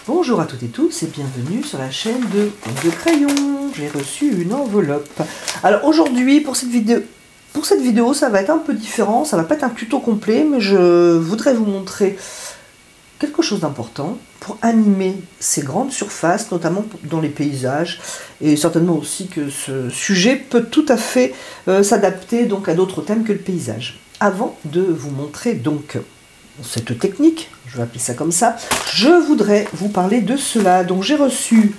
Bonjour à toutes et tous et bienvenue sur la chaîne de Crayon. J'ai reçu une enveloppe. Alors aujourd'hui pour cette vidéo ça va être un peu différent, ça va pas être un tuto complet, mais je voudrais vous montrer quelque chose d'important pour animer ces grandes surfaces, notamment dans les paysages, et certainement aussi que ce sujet peut tout à fait s'adapter donc à d'autres thèmes que le paysage. Avant de vous montrer donc cette technique, je vais appeler ça comme ça, je voudrais vous parler de cela. Donc j'ai reçu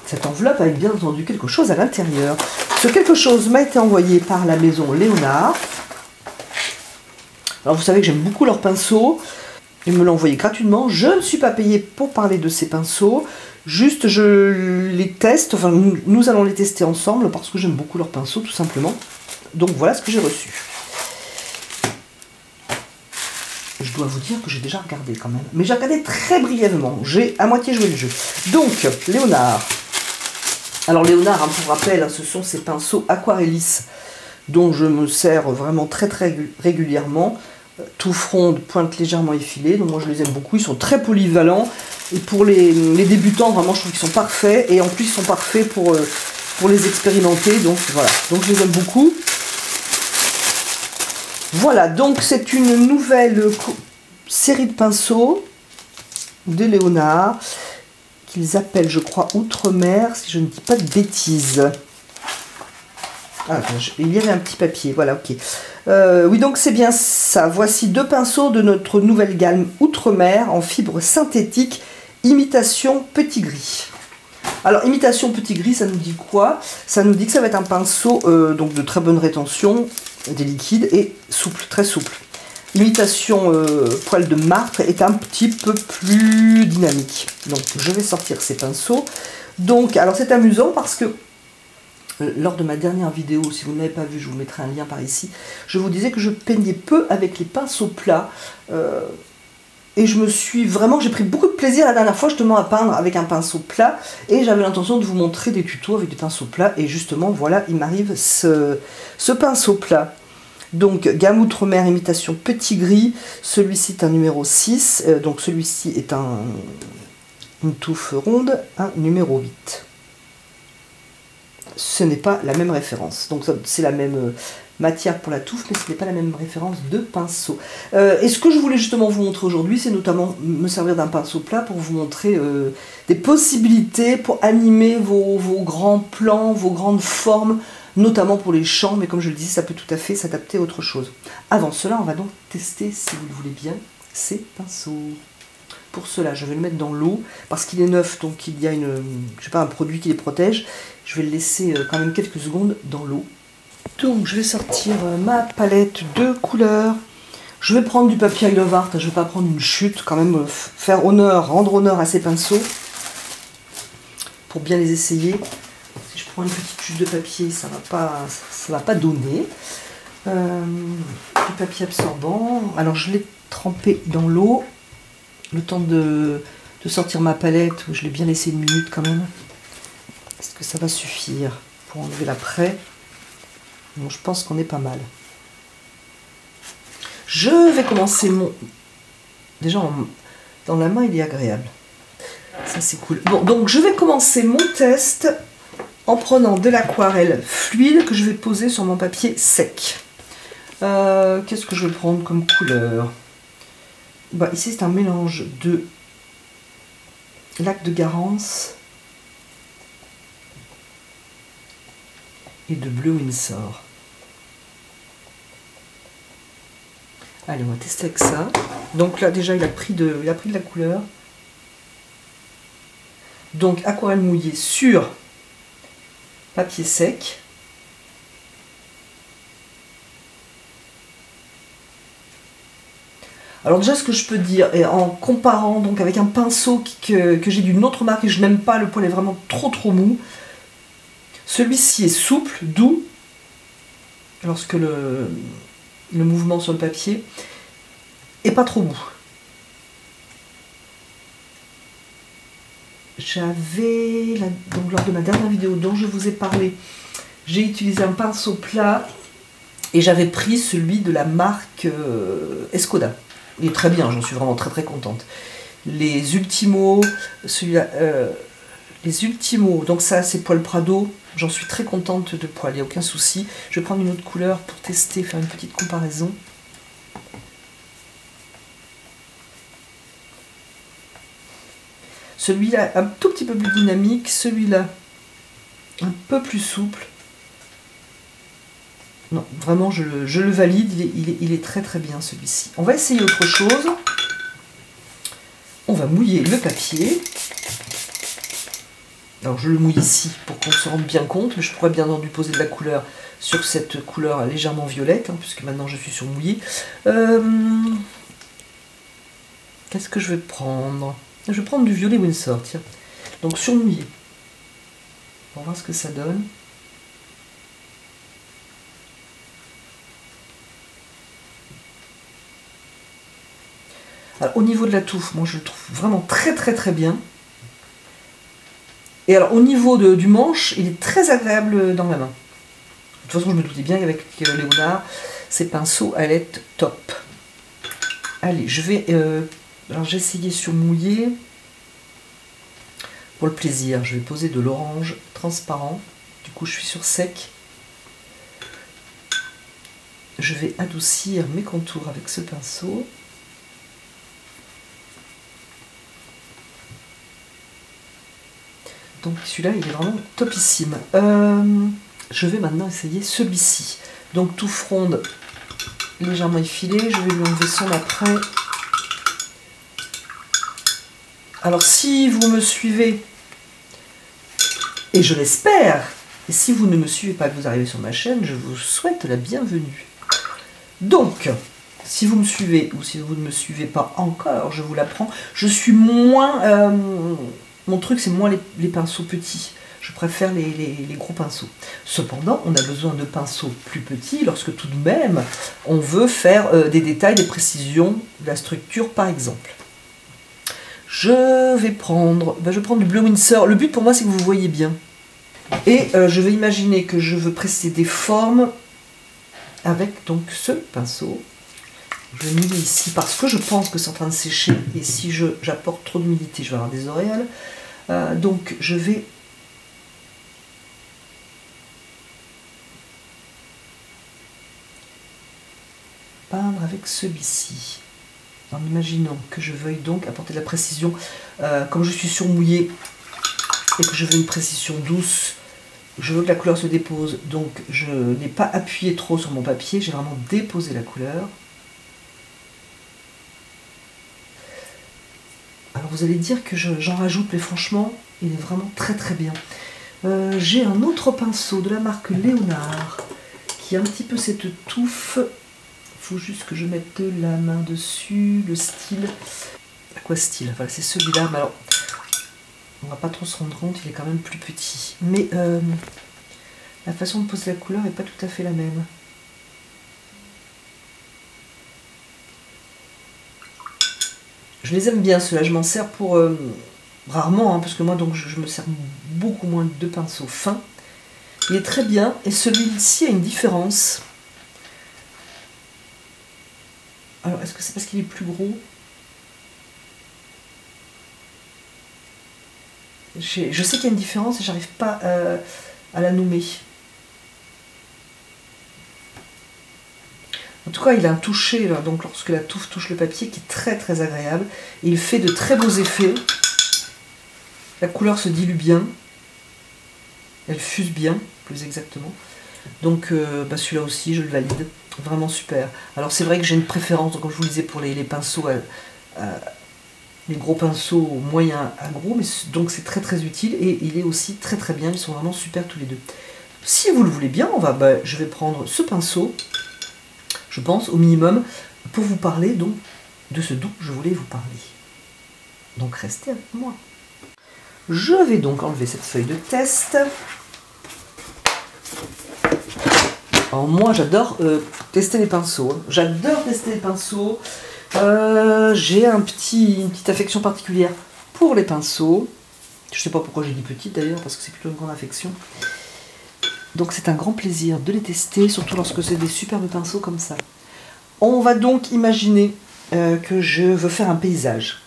cette enveloppe avec bien entendu quelque chose à l'intérieur. Ce quelque chose m'a été envoyé par la maison Léonard. Alors vous savez que j'aime beaucoup leurs pinceaux. Ils me l'ont envoyé gratuitement. Je ne suis pas payée pour parler de ces pinceaux. Juste je les teste, enfin nous allons les tester ensemble parce que j'aime beaucoup leurs pinceaux tout simplement. Donc voilà ce que j'ai reçu. Je dois vous dire que j'ai déjà regardé quand même. Mais j'ai regardé très brièvement. J'ai à moitié joué le jeu. Donc, Léonard. Alors Léonard, hein, pour rappel, hein, ce sont ces pinceaux Aquarellis dont je me sers vraiment très régulièrement. Touffe ronde, pointe légèrement effilée. Donc moi je les aime beaucoup. Ils sont très polyvalents. Et pour les débutants, vraiment je trouve qu'ils sont parfaits. Et en plus ils sont parfaits pour les expérimenter. Donc voilà. Donc je les aime beaucoup. Voilà, donc c'est une nouvelle série de pinceaux de Léonard qu'ils appellent, je crois, Outre-mer, si je ne dis pas de bêtises. Ah, il y avait un petit papier, voilà, ok. Oui, donc c'est bien ça. Voici deux pinceaux de notre nouvelle gamme Outre-mer en fibre synthétique, imitation petit gris. Alors, imitation petit gris, ça nous dit quoi? Ça nous dit que ça va être un pinceau donc de très bonne rétention des liquides et souple, très souple. Imitation poil de martre est un petit peu plus dynamique. Donc, je vais sortir ces pinceaux. Donc, alors c'est amusant parce que lors de ma dernière vidéo, si vous ne l'avez pas vue, je vous mettrai un lien par ici, je vous disais que je peignais peu avec les pinceaux plats. Et je me suis vraiment, j'ai pris beaucoup de plaisir la dernière fois justement à peindre avec un pinceau plat. Et j'avais l'intention de vous montrer des tutos avec des pinceaux plats. Et justement, voilà, il m'arrive ce pinceau plat. Donc, gamme Outre-mer, imitation petit gris. Celui-ci est un numéro 6. Donc, celui-ci est une touffe ronde, un numéro 8. Ce n'est pas la même référence. Donc, c'est la même matière pour la touffe, mais ce n'est pas la même référence de pinceau. Et ce que je voulais justement vous montrer aujourd'hui, c'est notamment me servir d'un pinceau plat pour vous montrer des possibilités pour animer vos grands plans, vos grandes formes, notamment pour les champs, mais comme je le disais, ça peut tout à fait s'adapter à autre chose. Avant cela, on va donc tester, si vous le voulez bien, ces pinceaux. Pour cela, je vais le mettre dans l'eau, parce qu'il est neuf, donc il y a je sais pas, un produit qui les protège. Je vais le laisser quand même quelques secondes dans l'eau. Donc je vais sortir ma palette de couleurs. Je vais prendre du papier I Love Art, je ne vais pas prendre une chute, quand même faire honneur, rendre honneur à ces pinceaux, pour bien les essayer. Si je prends une petite chute de papier, ça va pas donner. Du papier absorbant, alors je l'ai trempé dans l'eau, le temps de sortir ma palette, je l'ai bien laissé une minute quand même. Est-ce que ça va suffire pour enlever l'après? Bon, je pense qu'on est pas mal. Je vais commencer mon... Déjà, dans la main, il est agréable. Ça, c'est cool. Bon, donc je vais commencer mon test en prenant de l'aquarelle fluide que je vais poser sur mon papier sec. Qu'est-ce que je vais prendre comme couleur? Bah, ici, c'est un mélange de lac de Garance et de bleu Windsor. Allez, on va tester avec ça. Donc là, déjà, il a pris de la couleur. Donc, aquarelle mouillée sur papier sec. Alors déjà, ce que je peux dire, et en comparant donc avec un pinceau que j'ai d'une autre marque et je n'aime pas, le poil est vraiment trop mou. Celui-ci est souple, doux, lorsque le mouvement sur le papier, et pas trop mou. Donc lors de ma dernière vidéo dont je vous ai parlé, j'ai utilisé un pinceau plat et j'avais pris celui de la marque Escoda. Il est très bien, j'en suis vraiment très contente. les Ultimos, celui-là, les Ultimos, donc ça c'est poil Prado, j'en suis très contente de poil, il n'y a aucun souci. Je vais prendre une autre couleur pour tester, faire une petite comparaison. Celui-là un tout petit peu plus dynamique, celui-là un peu plus souple. Non, vraiment je le valide, il est très très bien celui-ci. On va essayer autre chose. On va mouiller le papier. Alors je le mouille ici pour qu'on se rende bien compte, mais je pourrais bien entendu poser de la couleur sur cette couleur légèrement violette, hein, puisque maintenant je suis sur mouillé. Qu'est-ce que je vais prendre? Je vais prendre du violet Winsor, tiens. Donc sur mouillé. On va voir ce que ça donne. Alors, au niveau de la touffe, moi je le trouve vraiment très très très bien. Et alors au niveau du manche, il est très agréable dans la main. De toute façon, je me doutais bien qu'avec Léonard, ces pinceaux allaient être top. Allez, je vais... alors j'ai essayé sur mouillé. Pour le plaisir, je vais poser de l'orange transparent. Du coup, je suis sur sec. Je vais adoucir mes contours avec ce pinceau. Donc celui-là, il est vraiment topissime. Je vais maintenant essayer celui-ci. Donc tout fronde légèrement effilé. Je vais lui enlever son après. Alors si vous me suivez, et je l'espère, et si vous ne me suivez pas, que vous arrivez sur ma chaîne, je vous souhaite la bienvenue. Donc, si vous me suivez, ou si vous ne me suivez pas encore, je vous l'apprends, je suis moins... mon truc, c'est moins les pinceaux petits. Je préfère les gros pinceaux. Cependant, on a besoin de pinceaux plus petits lorsque tout de même, on veut faire des détails, des précisions de la structure, par exemple. Je vais prendre du bleu Winsor. Le but pour moi, c'est que vous voyez bien. Et je vais imaginer que je veux préciser des formes avec donc ce pinceau. Je vais mouiller ici parce que je pense que c'est en train de sécher. Et si j'apporte trop d'humidité, je vais avoir des auréoles. Donc je vais peindre avec celui-ci. En imaginant que je veuille donc apporter de la précision. Comme je suis sur mouillé et que je veux une précision douce, je veux que la couleur se dépose. Donc je n'ai pas appuyé trop sur mon papier, j'ai vraiment déposé la couleur. Alors vous allez dire que j'en rajoute, mais franchement, il est vraiment très très bien. J'ai un autre pinceau de la marque Léonard qui a un petit peu cette touffe. Il faut juste que je mette la main dessus, le style. Quoi style? Voilà, c'est celui-là. Mais alors, on va pas trop se rendre compte, il est quand même plus petit. Mais la façon de poser la couleur n'est pas tout à fait la même. Je les aime bien ceux-là, je m'en sers pour rarement, hein, parce que moi donc je me sers beaucoup moins de pinceaux fins. Il est très bien, et celui-ci a une différence. Alors, est-ce que c'est parce qu'il est plus gros? Je sais qu'il y a une différence et j'arrive pas à la nommer. En tout cas, il a un toucher, là, donc lorsque la touffe touche le papier, qui est très très agréable. Et il fait de très beaux effets. La couleur se dilue bien. Elle fuse bien, plus exactement. Donc celui-là aussi, je le valide. Vraiment super. Alors c'est vrai que j'ai une préférence, comme je vous le disais, pour les pinceaux, les gros pinceaux moyens à gros, mais donc c'est très très utile et il est aussi très très bien. Ils sont vraiment super tous les deux. Si vous le voulez bien, je vais prendre ce pinceau, je pense au minimum, pour vous parler donc de ce dont je voulais vous parler. Donc restez avec moi. Je vais donc enlever cette feuille de test. Alors moi j'adore tester les pinceaux, hein. J'adore tester les pinceaux. J'ai une petite affection particulière pour les pinceaux. Je sais pas pourquoi j'ai dit petite d'ailleurs, parce que c'est plutôt une grande affection. Donc c'est un grand plaisir de les tester, surtout lorsque c'est des superbes pinceaux comme ça. On va donc imaginer que je veux faire un paysage.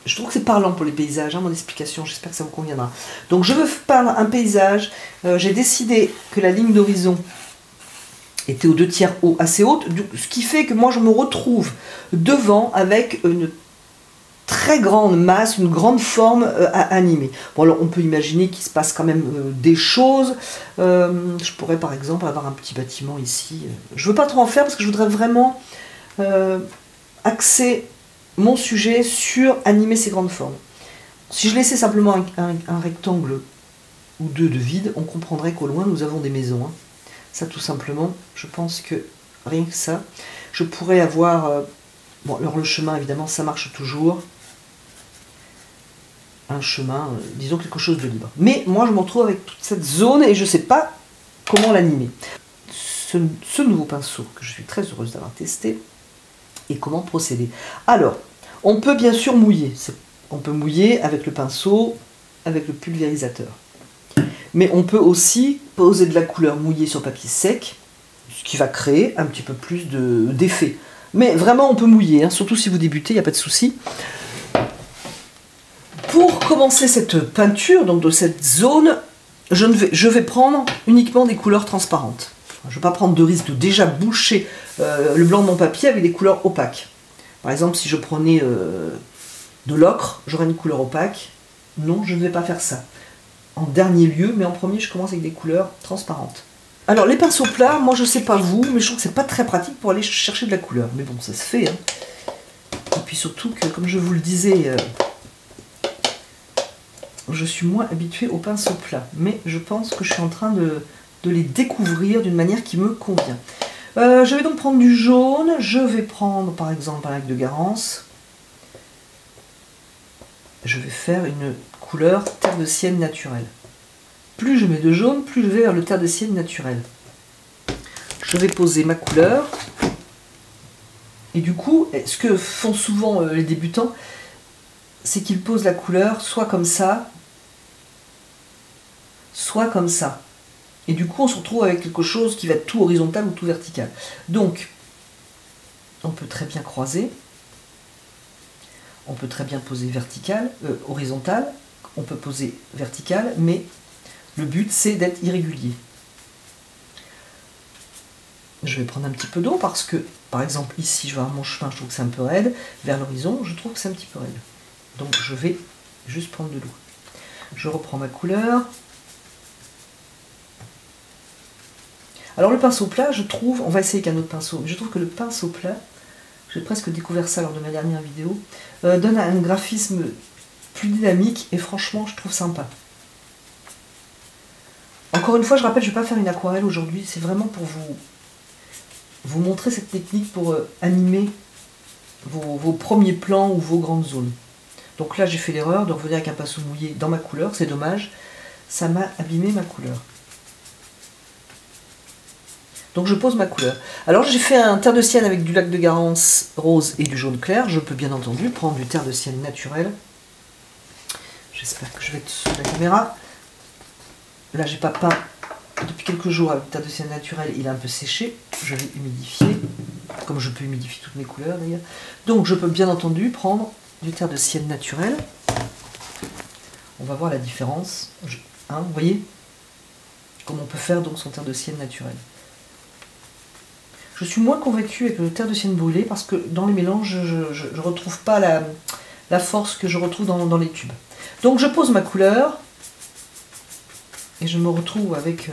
Je trouve que c'est parlant pour les paysages, hein, mon explication, j'espère que ça vous conviendra. Donc je veux peindre un paysage, j'ai décidé que la ligne d'horizon était aux 2/3 haut, assez haute, ce qui fait que moi je me retrouve devant avec une très grande masse, une grande forme à animer. Bon alors on peut imaginer qu'il se passe quand même des choses. Je pourrais par exemple avoir un petit bâtiment ici. Je ne veux pas trop en faire parce que je voudrais vraiment axer mon sujet sur animer ces grandes formes. Si je laissais simplement un rectangle ou deux de vide, on comprendrait qu'au loin nous avons des maisons. Hein. Ça tout simplement, je pense que rien que ça, je pourrais avoir... bon alors le chemin évidemment ça marche toujours. Un chemin, disons quelque chose de libre. Mais moi je me retrouve avec toute cette zone et je ne sais pas comment l'animer. Ce nouveau pinceau que je suis très heureuse d'avoir testé, et comment procéder. Alors, on peut bien sûr mouiller. On peut mouiller avec le pinceau, avec le pulvérisateur. Mais on peut aussi poser de la couleur mouillée sur papier sec, ce qui va créer un petit peu plus d'effet. Mais vraiment on peut mouiller, hein, surtout si vous débutez, il n'y a pas de souci. Pour commencer cette peinture, donc de cette zone, je vais prendre uniquement des couleurs transparentes. Je ne vais pas prendre de risque de déjà boucher le blanc de mon papier avec des couleurs opaques. Par exemple, si je prenais de l'ocre, j'aurais une couleur opaque. Non, je ne vais pas faire ça. En dernier lieu, mais en premier, je commence avec des couleurs transparentes. Alors, les pinceaux plats, moi je ne sais pas vous, mais je trouve que c'est pas très pratique pour aller chercher de la couleur. Mais bon, ça se fait. Hein. Et puis surtout que, comme je vous le disais... je suis moins habituée aux pinceaux plats, mais je pense que je suis en train de les découvrir d'une manière qui me convient. Je vais donc prendre du jaune, je vais prendre par exemple un lac de Garance. Je vais faire une couleur terre de sienne naturelle. Plus je mets de jaune, plus je vais vers le terre de sienne naturel. Je vais poser ma couleur. Et du coup, ce que font souvent les débutants, c'est qu'ils posent la couleur soit comme ça, soit comme ça. Et du coup, on se retrouve avec quelque chose qui va être tout horizontal ou tout vertical. Donc, on peut très bien croiser. On peut très bien poser vertical, horizontal. On peut poser vertical, mais le but, c'est d'être irrégulier. Je vais prendre un petit peu d'eau parce que, par exemple, ici, je vais avoir mon chemin, je trouve que c'est un peu raide. Vers l'horizon, je trouve que c'est un petit peu raide. Donc, je vais juste prendre de l'eau. Je reprends ma couleur. Alors le pinceau plat, je trouve, on va essayer avec un autre pinceau, mais je trouve que le pinceau plat, j'ai presque découvert ça lors de ma dernière vidéo, donne un graphisme plus dynamique et franchement je trouve sympa. Encore une fois, je rappelle, je ne vais pas faire une aquarelle aujourd'hui, c'est vraiment pour vous montrer cette technique pour animer vos premiers plans ou vos grandes zones. Donc là j'ai fait l'erreur de revenir avec un pinceau mouillé dans ma couleur, c'est dommage, ça m'a abîmé ma couleur. Donc je pose ma couleur. Alors j'ai fait un terre de sienne avec du lac de Garance rose et du jaune clair. Je peux bien entendu prendre du terre de sienne naturel. J'espère que je vais être sur la caméra. Là j'ai pas peint depuis quelques jours avec du terre de sienne naturel. Il est un peu séché. Je vais humidifier. Comme je peux humidifier toutes mes couleurs d'ailleurs. Donc je peux bien entendu prendre du terre de sienne naturel. On va voir la différence. Hein, vous voyez comment on peut faire donc son terre de sienne naturel. Je suis moins convaincue avec le terre de sienne brûlée parce que dans les mélanges, je ne retrouve pas la force que je retrouve dans les tubes. Donc je pose ma couleur et je me retrouve avec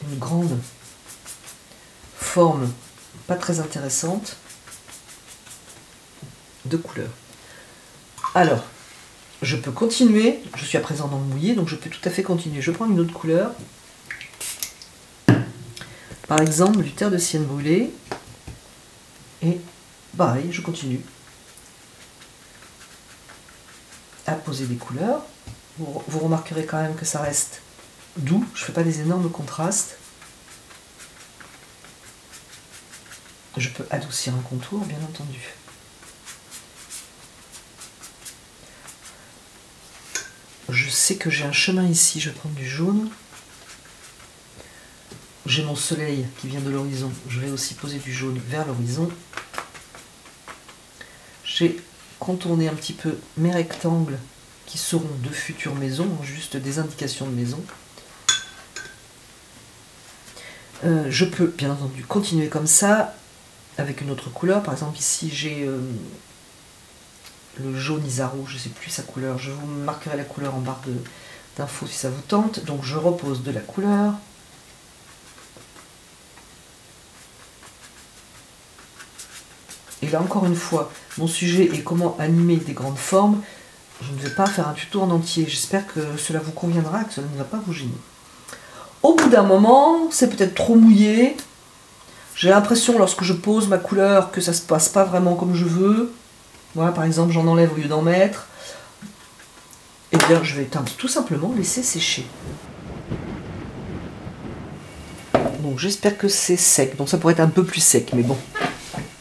une grande forme pas très intéressante de couleur. Alors, je peux continuer, je suis à présent dans le mouillé, donc je peux tout à fait continuer. Je prends une autre couleur. Par exemple, du terre de sienne brûlée. Et pareil, je continue à poser des couleurs. Vous remarquerez quand même que ça reste doux. Je ne fais pas des énormes contrastes. Je peux adoucir un contour, bien entendu. Je sais que j'ai un chemin ici. Je vais prendre du jaune. J'ai mon soleil qui vient de l'horizon, je vais aussi poser du jaune vers l'horizon. j'ai contourné un petit peu mes rectangles qui seront de futures maisons, juste des indications de maison. Je peux bien entendu continuer comme ça avec une autre couleur. Par exemple ici j'ai le jaune Isaro, je ne sais plus sa couleur, je vous marquerai la couleur en barre d'infos si ça vous tente. Donc je repose de la couleur. Et là encore une fois, mon sujet est comment animer des grandes formes. Je ne vais pas faire un tuto en entier, j'espère que cela vous conviendra, que cela ne va pas vous gêner. Au bout d'un moment, c'est peut-être trop mouillé. J'ai l'impression lorsque je pose ma couleur que ça ne se passe pas vraiment comme je veux. Voilà, par exemple, j'en enlève au lieu d'en mettre. Et bien, je vais tout simplement laisser sécher. Donc j'espère que c'est sec. Donc ça pourrait être un peu plus sec, mais bon.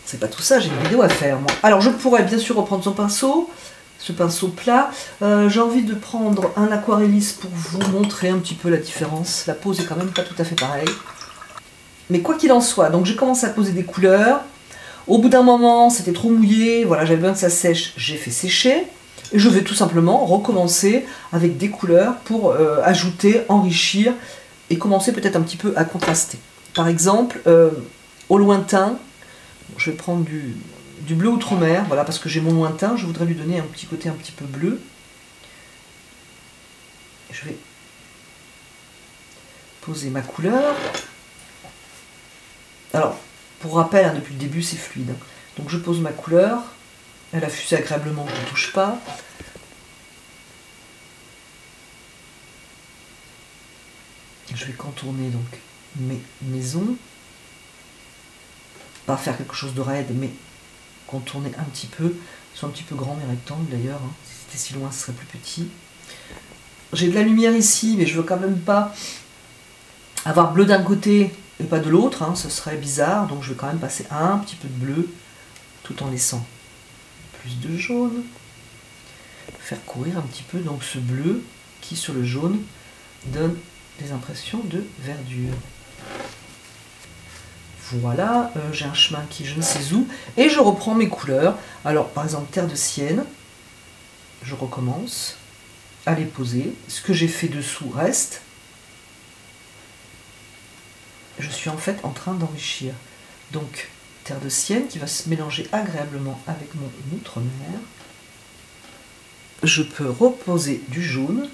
C'est pas tout ça, j'ai une vidéo à faire, moi. Alors je pourrais bien sûr reprendre son pinceau, ce pinceau plat. J'ai envie de prendre un aquarelliste pour vous montrer un petit peu la différence. La pose est quand même pas tout à fait pareille. Mais quoi qu'il en soit, donc j'ai commencé à poser des couleurs. Au bout d'un moment, c'était trop mouillé, voilà, j'avais besoin que ça sèche, j'ai fait sécher. Et je vais tout simplement recommencer avec des couleurs pour ajouter, enrichir et commencer peut-être un petit peu à contraster. Par exemple, au lointain, je vais prendre du bleu outre-mer, voilà, parce que j'ai mon lointain, je voudrais lui donner un petit côté un petit peu bleu. Je vais poser ma couleur. Alors, pour rappel, hein, depuis le début, c'est fluide. Hein. Donc je pose ma couleur, elle a fusé agréablement, je ne touche pas. Je vais contourner donc mes maisons. Pas faire quelque chose de raide, mais contourner un petit peu. Ils sont un petit peu grands mes rectangles d'ailleurs. Hein. Si c'était si loin, ce serait plus petit. J'ai de la lumière ici, mais je veux quand même pas avoir bleu d'un côté et pas de l'autre. Hein. Ce serait bizarre, donc je vais quand même passer un petit peu de bleu, tout en laissant plus de jaune. Faire courir un petit peu donc ce bleu qui sur le jaune donne des impressions de verdure. Voilà, j'ai un chemin qui est je ne sais où, et je reprends mes couleurs. Alors, par exemple, terre de sienne, je recommence à les poser. Ce que j'ai fait dessous reste. Je suis en fait en train d'enrichir. Donc, terre de sienne qui va se mélanger agréablement avec mon outre-mer. Je peux reposer du jaune.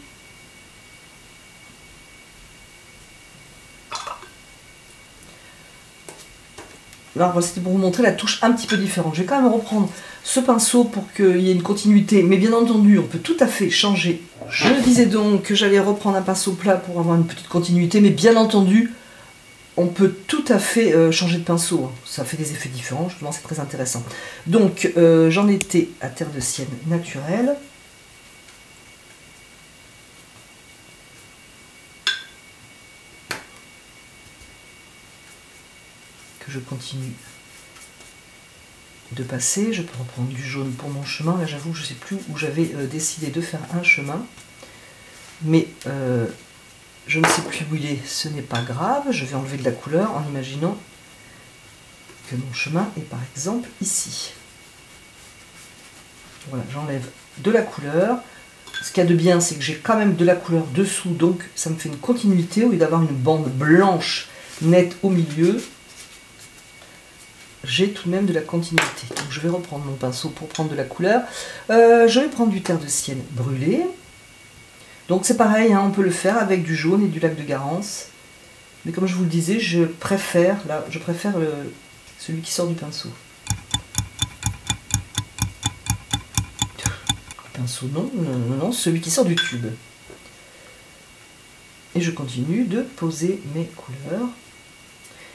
Alors c'était pour vous montrer la touche un petit peu différente. Je vais quand même reprendre ce pinceau pour qu'il y ait une continuité. Mais bien entendu, on peut tout à fait changer. Je disais donc que j'allais reprendre un pinceau plat pour avoir une petite continuité. Mais bien entendu, on peut tout à fait changer de pinceau. Ça fait des effets différents, justement, c'est très intéressant. Donc j'en étais à terre de sienne naturelle. Je continue de passer, je peux reprendre du jaune pour mon chemin. Là j'avoue que je ne sais plus où j'avais décidé de faire un chemin, mais je ne sais plus où il est, ce n'est pas grave. Je vais enlever de la couleur en imaginant que mon chemin est par exemple ici. Voilà, j'enlève de la couleur. Ce qu'il y a de bien, c'est que j'ai quand même de la couleur dessous, donc ça me fait une continuité au lieu d'avoir une bande blanche nette au milieu. J'ai tout de même de la continuité. Donc je vais reprendre mon pinceau pour prendre de la couleur. Je vais prendre du terre de sienne brûlé. Donc c'est pareil, hein, on peut le faire avec du jaune et du lac de Garance. Mais comme je vous le disais, je préfère celui qui sort du pinceau. Pinceau non, celui qui sort du tube. Et je continue de poser mes couleurs.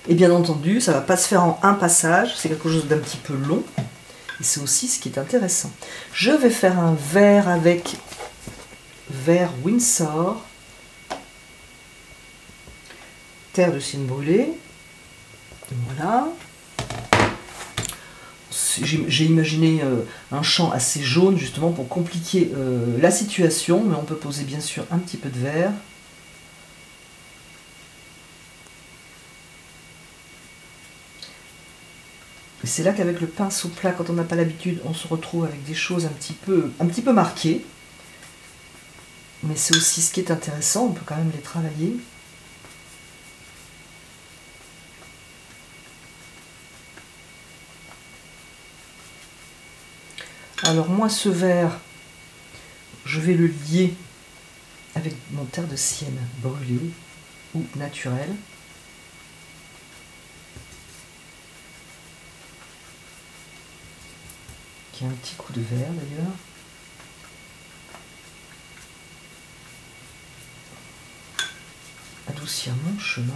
Et bien entendu, ça ne va pas se faire en un passage, c'est quelque chose d'un petit peu long. Et c'est aussi ce qui est intéressant. Je vais faire un vert avec vert Winsor. Terre de sienne brûlée. Voilà. J'ai imaginé un champ assez jaune justement pour compliquer la situation. Mais on peut poser bien sûr un petit peu de vert. Et c'est là qu'avec le pinceau plat, quand on n'a pas l'habitude, on se retrouve avec des choses un petit peu marquées. Mais c'est aussi ce qui est intéressant, on peut quand même les travailler. Alors moi, ce vert, je vais le lier avec mon terre de sienne brûlée ou naturelle. Qui a un petit coup de vert d'ailleurs. Adoucir mon chemin.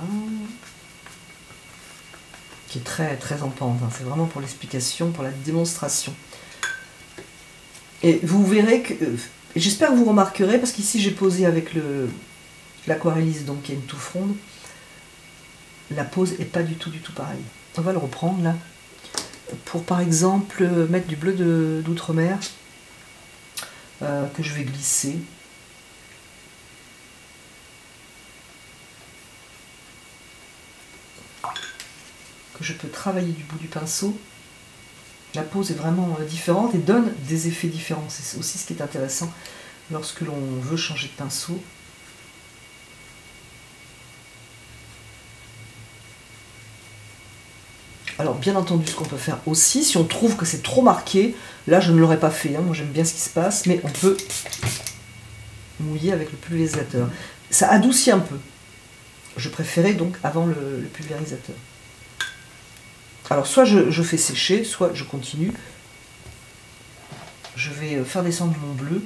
Qui est très très en pente, hein. C'est vraiment pour l'explication, pour la démonstration. Et vous verrez que, j'espère que vous remarquerez, parce qu'ici j'ai posé avec l'aquarelliste, donc qui est une touffe ronde, la pose n'est pas du tout pareille. On va le reprendre là, pour par exemple mettre du bleu d'outre-mer, que je vais glisser. Que je peux travailler du bout du pinceau. La pose est vraiment différente et donne des effets différents. C'est aussi ce qui est intéressant lorsque l'on veut changer de pinceau. Alors bien entendu, ce qu'on peut faire aussi, si on trouve que c'est trop marqué, là je ne l'aurais pas fait, hein, moi j'aime bien ce qui se passe, mais on peut mouiller avec le pulvérisateur. Ça adoucit un peu. Je préférais donc avant le pulvérisateur. Alors soit je fais sécher, soit je continue. Je vais faire descendre mon bleu.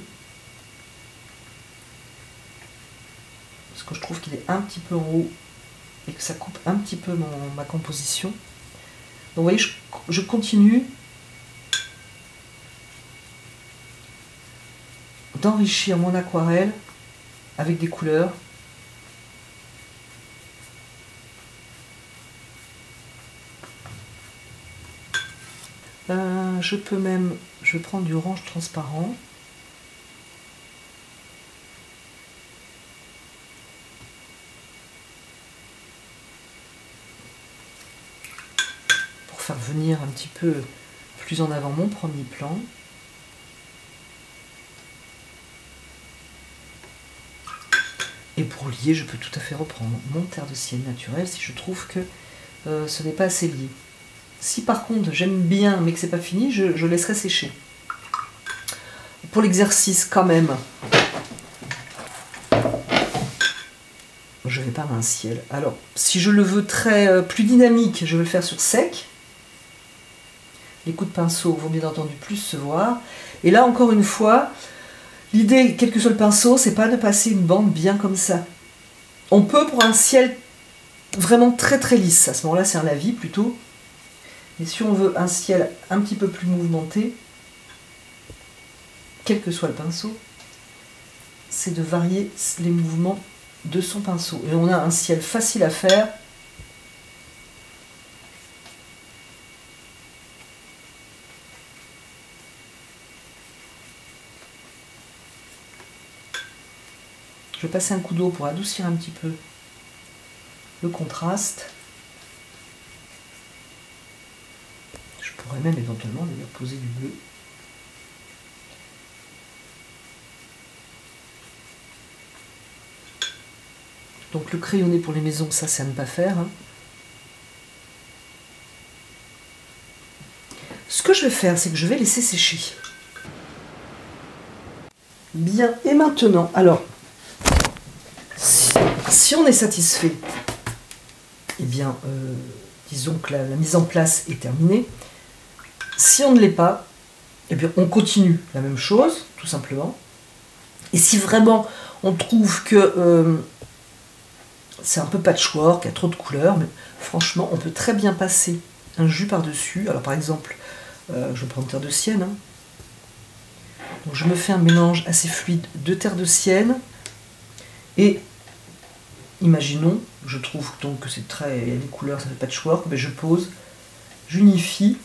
Parce que je trouve qu'il est un petit peu en haut et que ça coupe un petit peu ma composition. Donc vous voyez, je continue d'enrichir mon aquarelle avec des couleurs. Je vais prendre du orange transparent. Pour faire venir un petit peu plus en avant mon premier plan. Et pour lier, je peux tout à fait reprendre mon terre de sienne naturelle si je trouve que ce n'est pas assez lié. Si par contre j'aime bien mais que c'est pas fini, je laisserai sécher. Pour l'exercice quand même, je vais peindre un ciel. Alors si je le veux plus dynamique, je vais le faire sur sec. Les coups de pinceau vont bien entendu plus se voir. Et là encore une fois, l'idée, quel que soit le pinceau, c'est pas de passer une bande bien comme ça. On peut pour un ciel vraiment très très lisse, à ce moment-là c'est un lavis plutôt. Et si on veut un ciel un petit peu plus mouvementé, quel que soit le pinceau, c'est de varier les mouvements de son pinceau. Et on a un ciel facile à faire. Je vais passer un coup d'eau pour adoucir un petit peu le contraste. Je pourrais même éventuellement d'ailleurs poser du bleu. Donc le crayonné pour les maisons, ça c'est à ne pas faire. Hein. Ce que je vais faire, c'est que je vais laisser sécher. Bien, et maintenant, alors, si on est satisfait, eh bien, disons que la mise en place est terminée. Si on ne l'est pas, eh bien, on continue la même chose, tout simplement. Et si vraiment on trouve que c'est un peu patchwork, il y a trop de couleurs, mais franchement, on peut très bien passer un jus par-dessus. Alors par exemple, je prends une terre de sienne. Hein. Donc je me fais un mélange assez fluide de terre de sienne. Et imaginons, je trouve donc que c'est très, il y a des couleurs, ça fait patchwork, mais je pose, j'unifie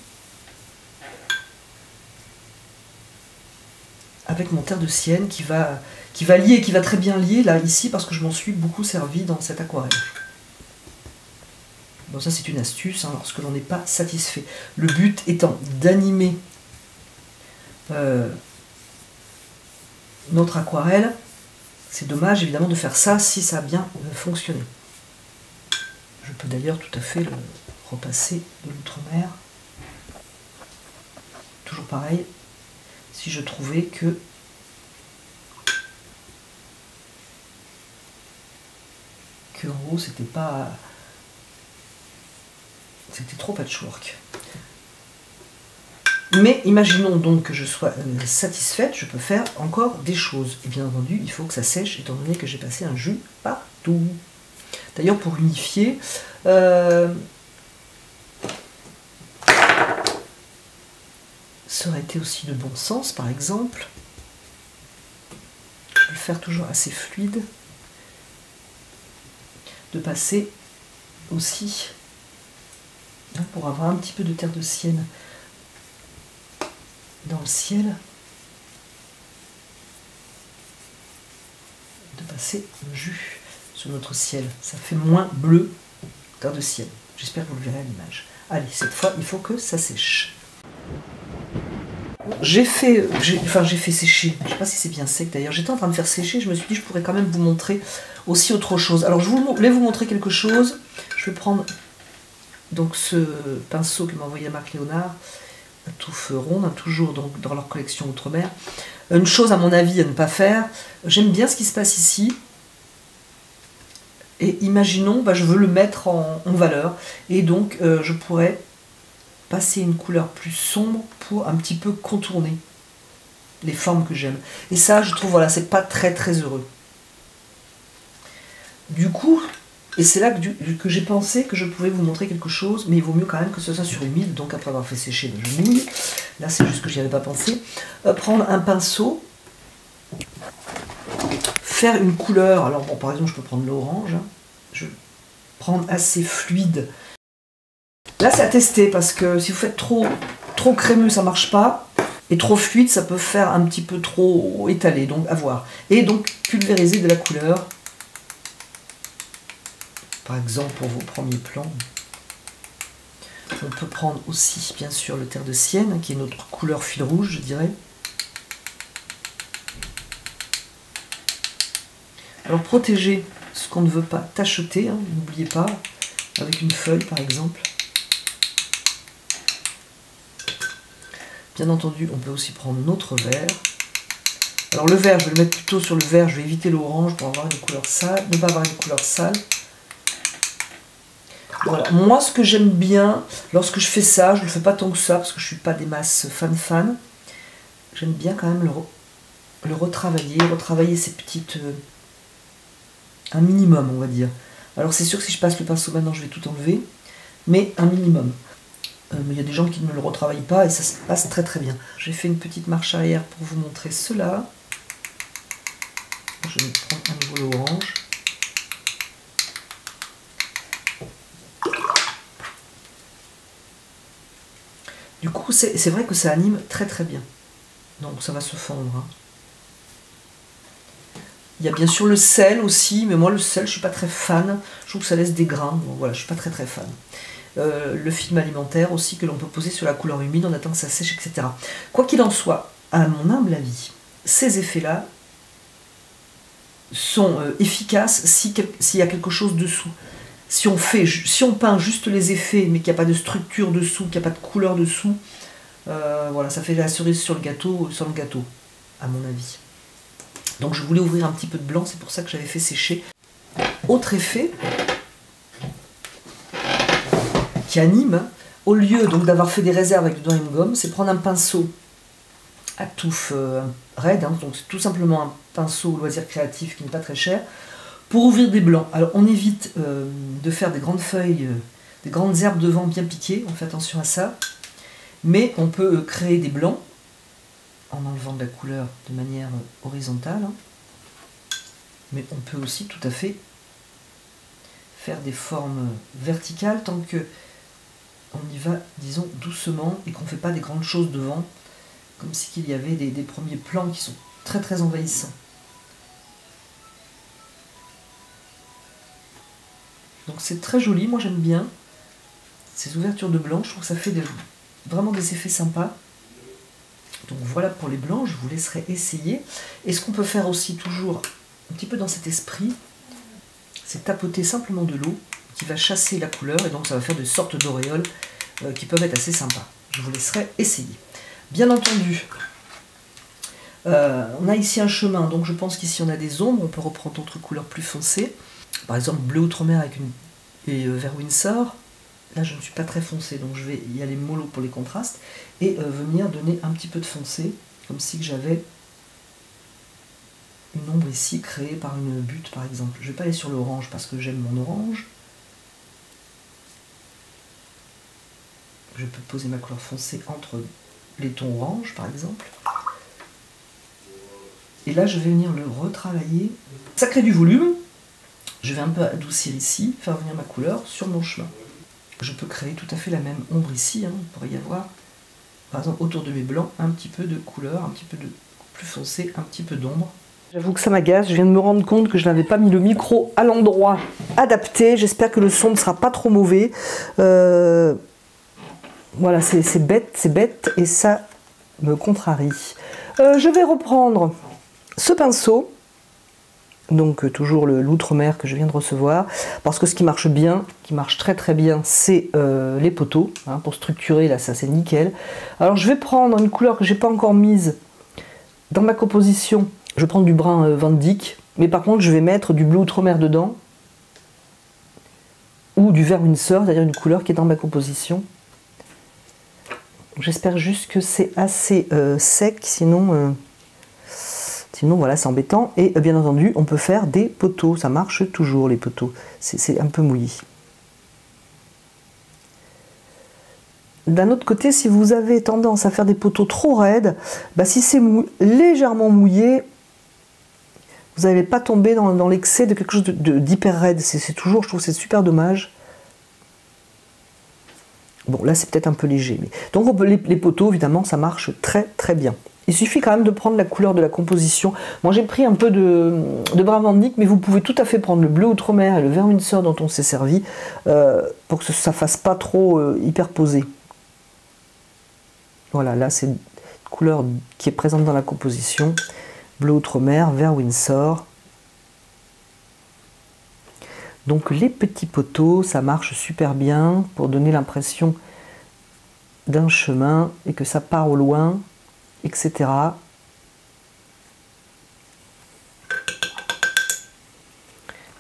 avec mon terre de sienne qui va lier, qui va très bien lier là ici parce que je m'en suis beaucoup servi dans cette aquarelle. Bon, ça c'est une astuce hein, lorsque l'on n'est pas satisfait. Le but étant d'animer notre aquarelle. C'est dommage évidemment de faire ça si ça a bien fonctionné. Je peux d'ailleurs tout à fait le repasser de l'outre-mer. Toujours pareil, si je trouvais que en gros c'était pas... C'était trop patchwork. Mais imaginons donc que je sois satisfaite, je peux faire encore des choses. Et bien entendu, il faut que ça sèche, étant donné que j'ai passé un jus partout. D'ailleurs, pour unifier, ça aurait été aussi de bon sens, par exemple, de le faire toujours assez fluide, de passer aussi, hein, pour avoir un petit peu de terre de sienne dans le ciel, de passer le jus sur notre ciel. Ça fait moins bleu terre de ciel. J'espère que vous le verrez à l'image. Allez, cette fois, il faut que ça sèche. J'ai fait sécher, je ne sais pas si c'est bien sec d'ailleurs, j'étais en train de faire sécher, je me suis dit je pourrais quand même vous montrer aussi autre chose. Alors je voulais vous montrer quelque chose, je vais prendre donc ce pinceau que m'a envoyé Marc Léonard, à touffe ronde, hein, toujours donc dans leur collection Outre-mer. Une chose à mon avis à ne pas faire, j'aime bien ce qui se passe ici, et imaginons, je veux le mettre en valeur, et donc je pourrais passer une couleur plus sombre pour un petit peu contourner les formes que j'aime. Et ça, je trouve, voilà, c'est pas très très heureux. Du coup, et c'est là que j'ai pensé que je pouvais vous montrer quelque chose, mais il vaut mieux quand même que ce soit sur humide, donc après avoir fait sécher, je mouille. Là, c'est juste que j'y avais pas pensé. Prendre un pinceau, faire une couleur, alors bon, par exemple, je peux prendre l'orange, hein. Je vais prendre assez fluide. Là, c'est à tester parce que si vous faites trop crémeux, ça marche pas. Et trop fluide, ça peut faire un petit peu trop étalé, donc à voir. Et donc, pulvériser de la couleur. Par exemple, pour vos premiers plans. On peut prendre aussi, bien sûr, le terre de sienne, qui est notre couleur fil rouge, je dirais. Alors, protéger ce qu'on ne veut pas tacheter, hein, n'oubliez pas, avec une feuille, par exemple. Bien entendu, on peut aussi prendre notre vert. Alors le vert, je vais le mettre plutôt sur le vert, je vais éviter l'orange pour avoir une couleur sale, ne pas avoir une couleur sale. Voilà, moi ce que j'aime bien, lorsque je fais ça, je ne le fais pas tant que ça, parce que je ne suis pas des masses fan. J'aime bien quand même le retravailler ces petites... un minimum, on va dire. Alors c'est sûr que si je passe le pinceau maintenant, je vais tout enlever, mais un minimum. Mais il y a des gens qui ne le retravaillent pas et ça se passe très très bien. J'ai fait une petite marche arrière pour vous montrer cela. Je vais prendre à nouveau l'orange. Du coup, c'est vrai que ça anime très très bien. Donc ça va se fondre. Hein. Il y a bien sûr le sel aussi, mais moi le sel, je ne suis pas très fan. Je trouve que ça laisse des grains. Donc voilà, je ne suis pas très très fan. Le film alimentaire aussi que l'on peut poser sur la couleur humide, on attend que ça sèche, etc. Quoi qu'il en soit, à mon humble avis, ces effets-là sont efficaces s'il y a quelque chose dessous. Si on peint juste les effets, mais qu'il n'y a pas de structure dessous, qu'il n'y a pas de couleur dessous, voilà, ça fait la cerise sur le gâteau, à mon avis. Donc je voulais ouvrir un petit peu de blanc, c'est pour ça que j'avais fait sécher. Autre effet qui anime, au lieu donc d'avoir fait des réserves avec du doigt et une gomme, c'est prendre un pinceau à touffe raide, hein, donc c'est tout simplement un pinceau loisir créatif qui n'est pas très cher, pour ouvrir des blancs. Alors on évite de faire des grandes feuilles, des grandes herbes de vent bien piquées, on fait attention à ça, mais on peut créer des blancs en enlevant de la couleur de manière horizontale, hein. Mais on peut aussi tout à fait faire des formes verticales tant que on y va, disons, doucement et qu'on ne fait pas des grandes choses devant, comme s'il y avait des premiers plans qui sont très très envahissants. Donc c'est très joli, moi j'aime bien. ces ouvertures de blanc. Je trouve que ça fait vraiment des effets sympas. Donc voilà pour les blancs, je vous laisserai essayer. Et ce qu'on peut faire aussi toujours, un petit peu dans cet esprit, c'est tapoter simplement de l'eau qui va chasser la couleur et donc ça va faire des sortes d'auréoles qui peuvent être assez sympas. Je vous laisserai essayer. Bien entendu, on a ici un chemin, donc je pense qu'ici on a des ombres, on peut reprendre d'autres couleurs plus foncées. Par exemple bleu outre-mer et vert Windsor. Là je ne suis pas très foncé, donc je vais y aller mollo pour les contrastes et venir donner un petit peu de foncé, comme si j'avais une ombre ici créée par une butte par exemple. Je ne vais pas aller sur l'orange parce que j'aime mon orange. Je peux poser ma couleur foncée entre les tons orange par exemple. Et là je vais venir le retravailler. Ça crée du volume. Je vais un peu adoucir ici, faire venir ma couleur sur mon chemin. Je peux créer tout à fait la même ombre ici, hein. Il pourrait y avoir, par exemple, autour de mes blancs, un petit peu de couleur, un petit peu de plus foncé, un petit peu d'ombre. J'avoue que ça m'agace, je viens de me rendre compte que je n'avais pas mis le micro à l'endroit adapté. J'espère que le son ne sera pas trop mauvais. Voilà, c'est bête, et ça me contrarie. Je vais reprendre ce pinceau. Donc toujours l'outre-mer que je viens de recevoir, parce que ce qui marche bien, qui marche très bien, c'est les poteaux, hein, pour structurer, là ça c'est nickel. Alors je vais prendre une couleur que j'ai pas encore mise dans ma composition, je vais prendre du brun Van Dyck, mais par contre je vais mettre du bleu outre-mer dedans, ou du vert Windsor, c'est-à-dire une couleur qui est dans ma composition. J'espère juste que c'est assez sec, sinon voilà, c'est embêtant. Et bien entendu, on peut faire des poteaux. Ça marche toujours, les poteaux. C'est un peu mouillé. D'un autre côté, si vous avez tendance à faire des poteaux trop raides, bah, si c'est légèrement mouillé, vous n'allez pas tomber dans l'excès de quelque chose d'hyper raide. C'est toujours, je trouve, c'est super dommage. Bon, là, c'est peut-être un peu léger. Mais... Donc, les poteaux, évidemment, ça marche très bien. Il suffit quand même de prendre la couleur de la composition. Moi j'ai pris un peu de brun Van Dyck, mais vous pouvez tout à fait prendre le bleu outre-mer et le vert Windsor dont on s'est servi pour que ça fasse pas trop hyper posé. Voilà, là c'est une couleur qui est présente dans la composition. Bleu outre-mer, vert Windsor. Donc les petits poteaux, ça marche super bien pour donner l'impression d'un chemin et que ça part au loin, etc.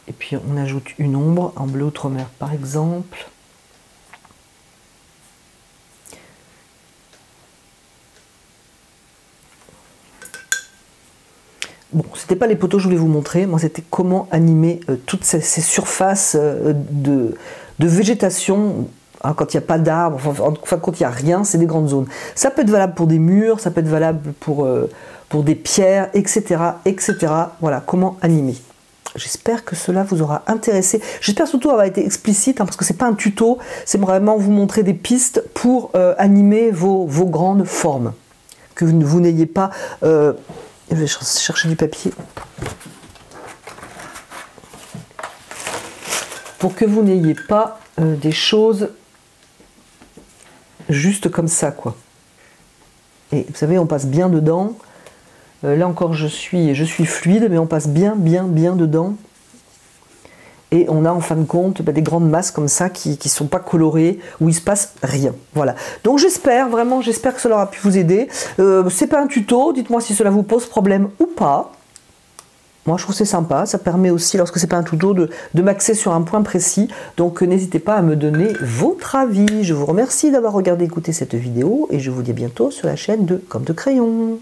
Et puis on ajoute une ombre en bleu outre-mer par exemple. Bon, c'était pas les poteaux que je voulais vous montrer, moi c'était comment animer toutes ces surfaces de végétation. Hein, quand il n'y a pas d'arbres, enfin quand il n'y a rien, c'est des grandes zones. Ça peut être valable pour des murs, ça peut être valable pour des pierres, etc. Voilà, comment animer. J'espère que cela vous aura intéressé. J'espère surtout avoir été explicite, hein, parce que c'est pas un tuto, c'est vraiment vous montrer des pistes pour animer vos grandes formes. Que vous n'ayez pas... je vais chercher du papier. Pour que vous n'ayez pas des choses juste comme ça, quoi. Et vous savez, on passe bien dedans. Là encore, je suis fluide, mais on passe bien dedans. Et on a en fin de compte des grandes masses comme ça qui ne sont pas colorées, où il se passe rien. Voilà. Donc j'espère, vraiment, j'espère que cela aura pu vous aider. C'est pas un tuto, dites-moi si cela vous pose problème ou pas. Moi, je trouve que c'est sympa. Ça permet aussi, lorsque c'est pas un tuto, de m'axer sur un point précis. Donc, n'hésitez pas à me donner votre avis. Je vous remercie d'avoir regardé, écouté cette vidéo et je vous dis à bientôt sur la chaîne de Comme de Crayon.